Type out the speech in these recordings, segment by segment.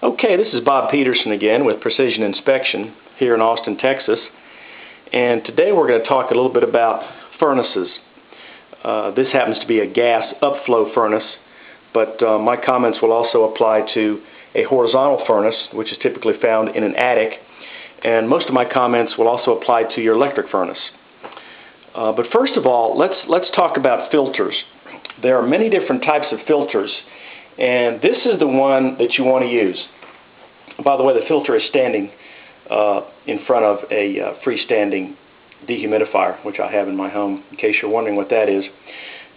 Okay, this is Bob Petersen again with Precision Inspection here in Austin, Texas. And today we're going to talk a little bit about furnaces. This happens to be a gas upflow furnace, but my comments will also apply to a horizontal furnace, which is typically found in an attic. And most of my comments will also apply to your electric furnace. But first of all, let's talk about filters. There are many different types of filters, and this is the one that you want to use. By the way, the filter is standing in front of a freestanding dehumidifier, which I have in my home, in case you're wondering what that is.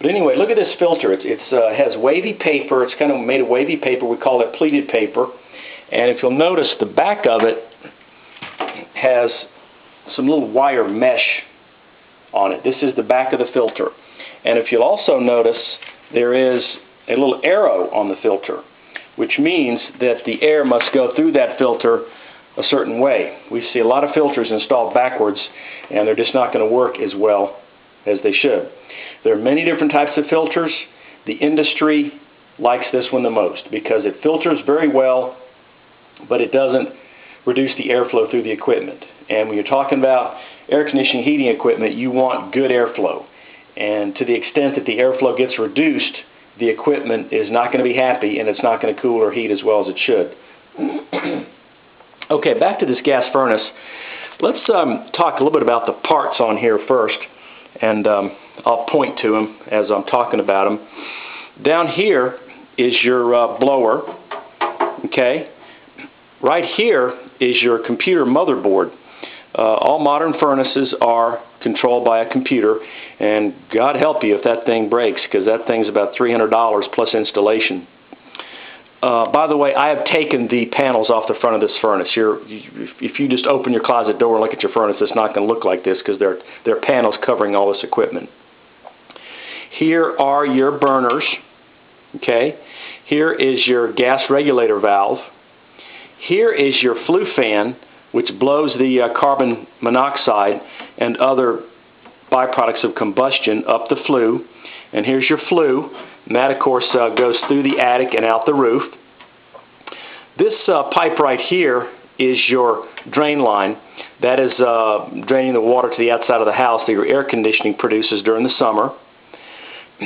But anyway, look at this filter. It has wavy paper. It's kind of made of wavy paper. We call it pleated paper. And if you'll notice, the back of it has some little wire mesh on it. This is the back of the filter. And if you'll also notice, there is a little arrow on the filter, which means that the air must go through that filter a certain way. We see a lot of filters installed backwards, and they're just not going to work as well as they should. There are many different types of filters. The industry likes this one the most because it filters very well, but it doesn't reduce the airflow through the equipment. And when you're talking about air conditioning, heating equipment, you want good airflow. And to the extent that the airflow gets reduced, the equipment is not going to be happy, and it's not going to cool or heat as well as it should. Okay, back to this gas furnace. Let's talk a little bit about the parts on here first, and I'll point to them as I'm talking about them. Down here is your blower, okay? Right here is your computer motherboard. All modern furnaces are controlled by a computer, and God help you if that thing breaks, because that thing's about $300 plus installation. By the way, I have taken the panels off the front of this furnace. If you just open your closet door and look at your furnace, it's not going to look like this because there are panels covering all this equipment. Here are your burners. Okay. Here is your gas regulator valve. Here is your flue fan, which blows the carbon monoxide and other byproducts of combustion up the flue. And here's your flue, and that of course goes through the attic and out the roof. This pipe right here is your drain line. That is draining the water to the outside of the house that your air conditioning produces during the summer.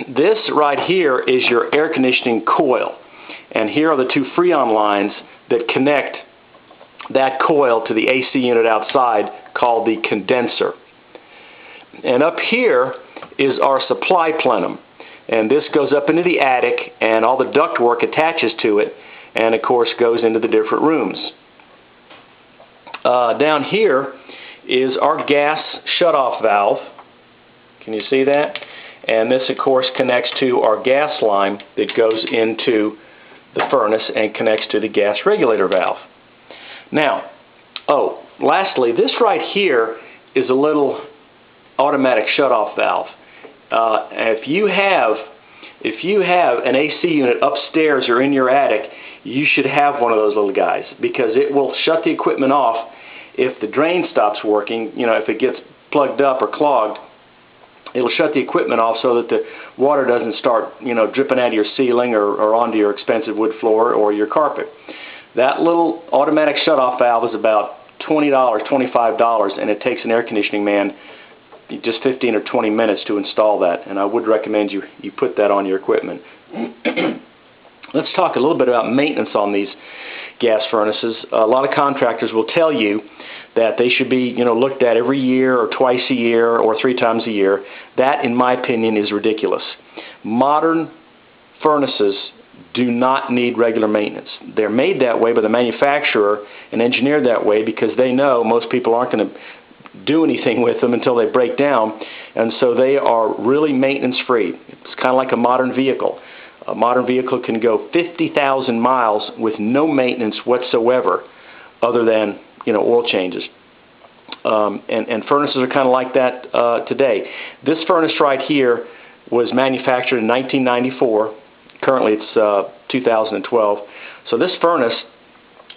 This right here is your air conditioning coil, and here are the two Freon lines that connect that coil to the AC unit outside, called the condenser. And up here is our supply plenum, and this goes up into the attic, and all the ductwork attaches to it, and of course goes into the different rooms. Down here is our gas shutoff valve. Can you see that? And this of course connects to our gas line that goes into the furnace and connects to the gas regulator valve. Now, lastly, this right here is a little automatic shutoff valve. If you have an AC unit upstairs or in your attic, you should have one of those little guys, because it will shut the equipment off if the drain stops working. You know, if it gets plugged up or clogged, it'll shut the equipment off so that the water doesn't start, dripping out of your ceiling or onto your expensive wood floor or your carpet. That little automatic shutoff valve is about $20, $25, and it takes an air conditioning man just 15 or 20 minutes to install that, and I would recommend you put that on your equipment. Let's talk a little bit about maintenance on these gas furnaces. A lot of contractors will tell you that they should be looked at every year or twice a year or 3 times a year. That, in my opinion, is ridiculous. Modern furnaces do not need regular maintenance. They're made that way by the manufacturer and engineered that way because they know most people aren't going to do anything with them until they break down, and so they are really maintenance free. It's kind of like a modern vehicle. A modern vehicle can go 50,000 miles with no maintenance whatsoever other than oil changes. And furnaces are kind of like that today. This furnace right here was manufactured in 1994. Currently it's 2012. So this furnace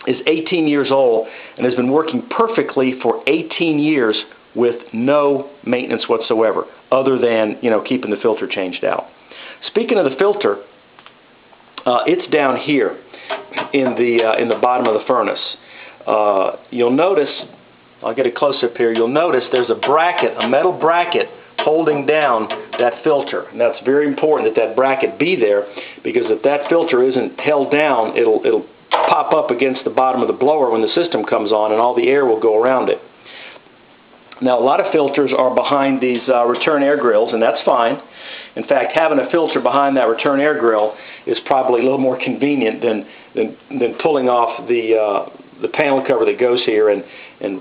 is 18 years old and has been working perfectly for 18 years with no maintenance whatsoever, other than keeping the filter changed out. Speaking of the filter, It's down here in the bottom of the furnace. You'll notice, I'll get it close up here, you'll notice there's a bracket, a metal bracket holding down that filter. And that's very important that that bracket be there, because if that filter isn't held down, it'll pop up against the bottom of the blower when the system comes on, and all the air will go around it. Now, a lot of filters are behind these return air grills, and that's fine. In fact, having a filter behind that return air grill is probably a little more convenient than pulling off the panel cover that goes here and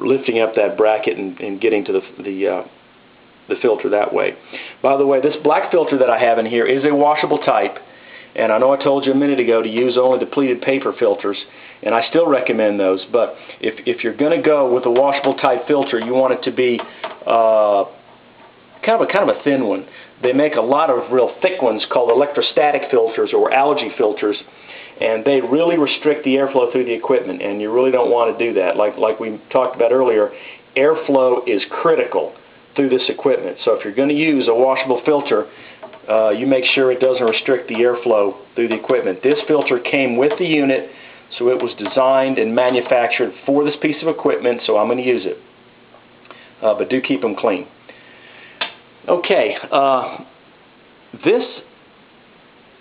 lifting up that bracket and getting to the filter that way. By the way, this black filter that I have in here is a washable type, and I know I told you a minute ago to use only depleted paper filters, and I still recommend those. But if you're going to go with a washable type filter, you want it to be kind of a thin one. They make a lot of real thick ones called electrostatic filters or allergy filters, and they really restrict the airflow through the equipment, and you really don't want to do that. Like we talked about earlier, airflow is critical through this equipment. So if you're going to use a washable filter, you make sure it doesn't restrict the airflow through the equipment. This filter came with the unit, so it was designed and manufactured for this piece of equipment, so I'm going to use it. But do keep them clean. Okay, this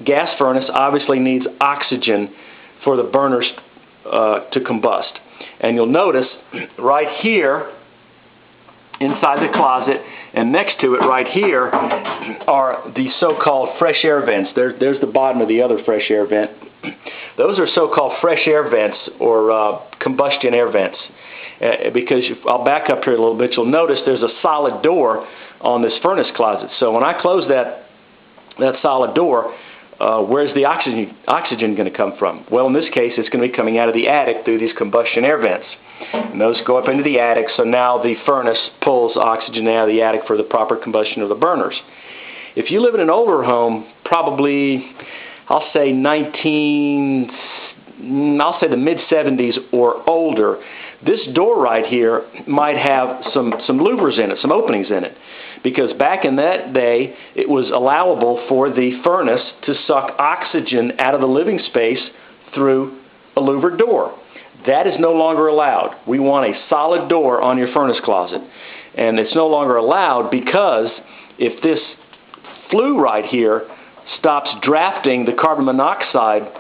gas furnace obviously needs oxygen for the burners to combust. And you'll notice right here inside the closet, and next to it right here are the so-called fresh air vents. There's the bottom of the other fresh air vent. Those are so-called fresh air vents, or combustion air vents. Because I'll back up here a little bit, you'll notice there's a solid door on this furnace closet. So when I close that solid door, where's the oxygen going to come from? Well, in this case, it's going to be coming out of the attic through these combustion air vents. And those go up into the attic, so now the furnace pulls oxygen out of the attic for the proper combustion of the burners. If you live in an older home, probably, I'll say the mid-70s or older, this door right here might have some louvers in it, some openings in it. Because back in that day, it was allowable for the furnace to suck oxygen out of the living space through a louvered door. That is no longer allowed. We want a solid door on your furnace closet. And it's no longer allowed because if this flue right here stops drafting the carbon monoxide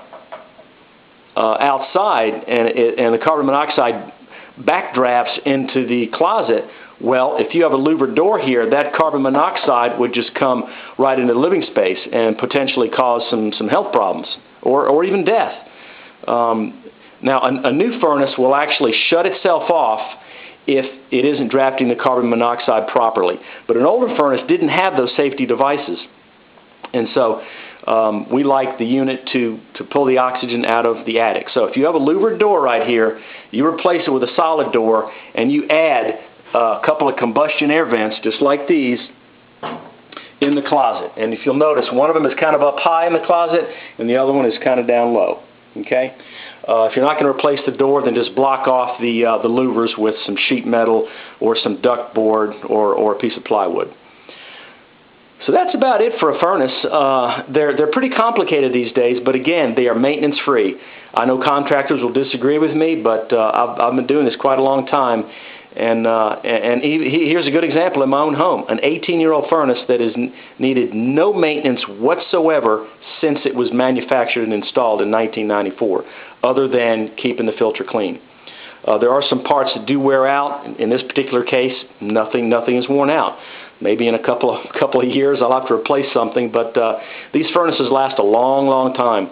outside, and the carbon monoxide backdrafts into the closet, well, if you have a louvered door here, that carbon monoxide would just come right into the living space and potentially cause some health problems or even death. Now, a new furnace will actually shut itself off if it isn't drafting the carbon monoxide properly. But an older furnace didn't have those safety devices. And so we like the unit to pull the oxygen out of the attic. So if you have a louvered door right here, you replace it with a solid door, and you add a couple of combustion air vents just like these in the closet. And if you'll notice, one of them is kind of up high in the closet and the other one is kind of down low. Okay? If you're not going to replace the door, then just block off the louvers with some sheet metal or some duct board or a piece of plywood. So that's about it for a furnace. They're pretty complicated these days, but again, they are maintenance free. I know contractors will disagree with me, but I've been doing this quite a long time. And here's a good example in my own home. An 18-year-old furnace that has needed no maintenance whatsoever since it was manufactured and installed in 1994, other than keeping the filter clean. There are some parts that do wear out. In this particular case, nothing is worn out. Maybe in a couple of years I'll have to replace something, but these furnaces last a long time.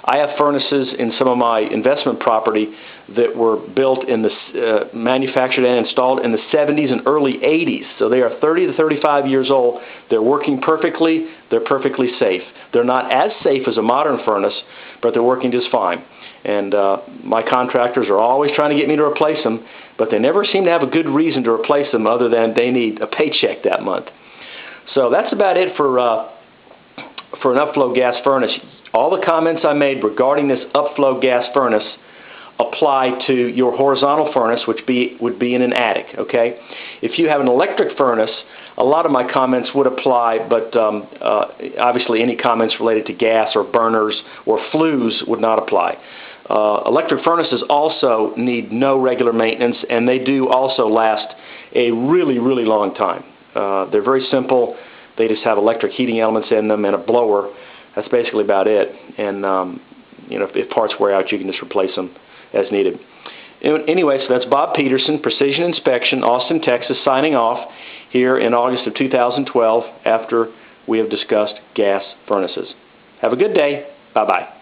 I have furnaces in some of my investment property that were built in the manufactured and installed in the 70s and early 80s. So they are 30 to 35 years old. They're working perfectly. They're perfectly safe. They're not as safe as a modern furnace, but they're working just fine. And my contractors are always trying to get me to replace them, but they never seem to have a good reason to replace them other than they need a paycheck that month. So that's about it for an upflow gas furnace. All the comments I made regarding this upflow gas furnace apply to your horizontal furnace, which would be in an attic. Okay, if you have an electric furnace, a lot of my comments would apply, but obviously any comments related to gas or burners or flues would not apply. Electric furnaces also need no regular maintenance, and they do also last a really, really long time. They're very simple. They just have electric heating elements in them and a blower. That's basically about it. And you know, if parts wear out, you can just replace them as needed. Anyway, so that's Bob Petersen, Precision Inspection, Austin, Texas, signing off here in August of 2012 after we have discussed gas furnaces. Have a good day. Bye-bye.